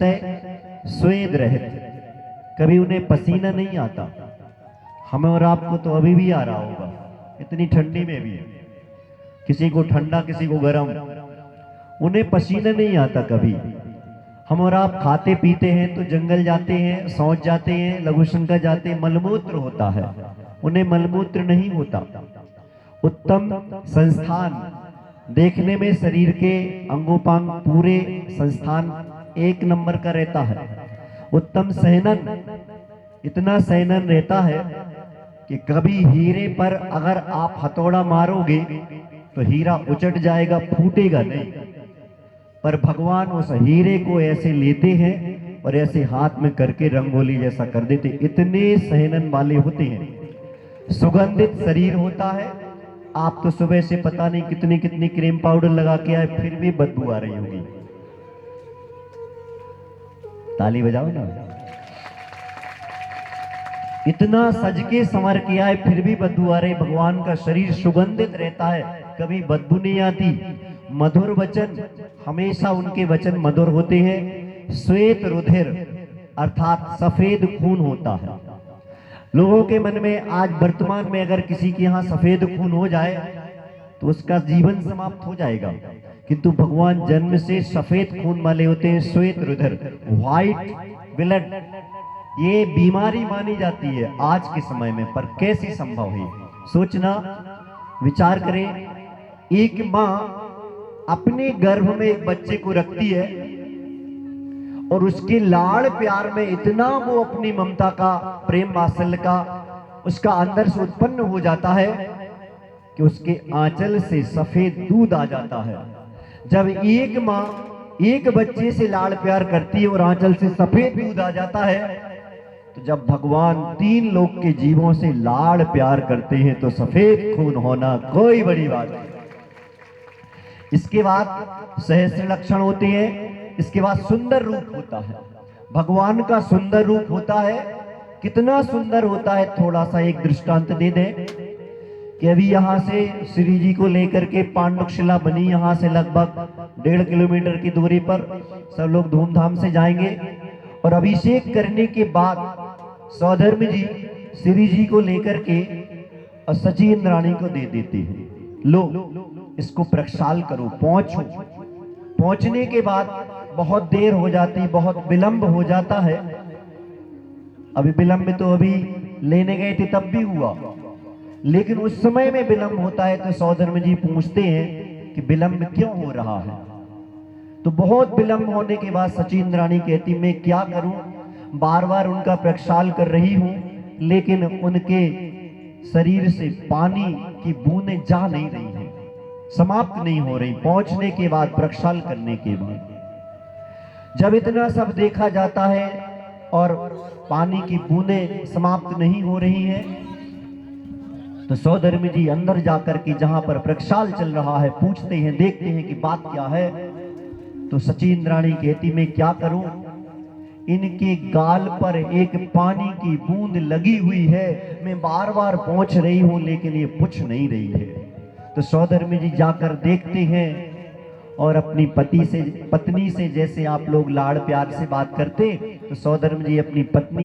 स्वेद रहित, कभी उन्हें पसीना नहीं आता। हमें और आपको तो अभी भी आ रहा होगा, इतनी ठंडी में भी, किसी को ठंडा किसी को गर्म, उन्हें पसीना नहीं आता कभी। हम और आप खाते पीते हैं तो जंगल जाते हैं, शौच जाते हैं, लघुशंका जाते हैं, मलमूत्र होता है, उन्हें मलमूत्र नहीं होता। उत्तम संस्थान, देखने में शरीर के अंगोपांग पूरे संस्थान एक नंबर का रहता है। उत्तम सहनन, इतना सहनन रहता है कि कभी हीरे पर अगर आप हथौड़ा मारोगे तो हीरा उचट जाएगा, फूटेगा नहीं। पर भगवान उस हीरे को ऐसे लेते हैं और ऐसे हाथ में करके रंगोली जैसा कर देते, इतने सहनन वाले होते हैं। सुगंधित शरीर होता है। आप तो सुबह से पता नहीं कितनी कितनी क्रीम पाउडर लगा के आए, फिर भी बदबू आ रही होगी। ताली बजाओ ना। इतना सज के संवर के आए फिर भी बदबू आ रही। भगवान का शरीर सुगंधित रहता है, कभी बदबू नहीं आती। मधुर वचन, हमेशा उनके वचन मधुर होते हैं। श्वेत रुधिर अर्थात सफेद खून होता है। लोगों के मन में आज वर्तमान में अगर किसी के यहाँ सफेद खून हो जाए तो उसका जीवन समाप्त हो जाएगा, किंतु भगवान जन्म से सफेद खून वाले होते हैं। श्वेत रुधिर, व्हाइट ब्लड, ये बीमारी मानी जाती है आज के समय में, पर कैसे संभव है? सोचना, विचार करें। एक माँ अपने गर्भ में एक बच्चे को रखती है और उसके लाड़ प्यार में इतना वो अपनी ममता का, प्रेम वात्सल्य का उसका अंदर से उत्पन्न हो जाता है कि उसके आंचल से सफेद दूध आ जाता है। जब एक माँ एक बच्चे से लाड़ प्यार करती है और आंचल से सफेद दूध आ जाता है, तो जब भगवान तीन लोक के जीवों से लाड़ प्यार करते हैं तो सफेद खून होना कोई बड़ी बात नहीं। इसके बाद सहस्र लक्षण होते हैं। इसके बाद सुंदर रूप होता है, भगवान का सुंदर रूप होता है। कितना सुंदर होता है, थोड़ा सा एक दृष्टांत दे दें कि अभी यहाँ से श्री जी को लेकर के पांडुशिला बनी, यहाँ से लगभग 1.5 किलोमीटर की दूरी पर सब लोग धूमधाम से जाएंगे और अभिषेक करने के बाद सौधर्म जी श्री जी को लेकर के और सची इंद्राणी को दे देते हैं, लो इसको प्रक्षाल करो, पहुंचो। पहुंचने के बाद बहुत देर हो जाती, बहुत विलंब हो जाता है। अभी विलंब तो अभी लेने गए थे तब भी हुआ, लेकिन उस समय में विलंब होता है तो सौधर्म जी पूछते हैं कि विलंब क्यों हो रहा है। तो बहुत विलंब होने के बाद सचिन रानी कहती, मैं क्या करूं, बार बार उनका प्रक्षाल कर रही हूं लेकिन उनके शरीर से पानी की बूंदें जा नहीं रही हैं, समाप्त नहीं हो रही। पहुंचने के बाद, प्रक्षाल करने के बाद जब इतना सब देखा जाता है और पानी की बूंदें समाप्त नहीं हो रही हैं, तो सौधर्म जी अंदर जाकर के जहां पर प्रक्षाल चल रहा है पूछते हैं, देखते हैं कि बात क्या है। तो सचिन रानी कहती, मैं क्या करूं, इनके गाल पर एक पानी की बूंद लगी हुई है, मैं बार बार पहुंच रही हूं लेकिन ये पूछ नहीं रही है। तो सौधर्म जी जाकर देखते हैं और अपनी पत्नी से जैसे आप लोग लाड़ प्यार से बात करते, तो सौधर्म जी अपनी पत्नी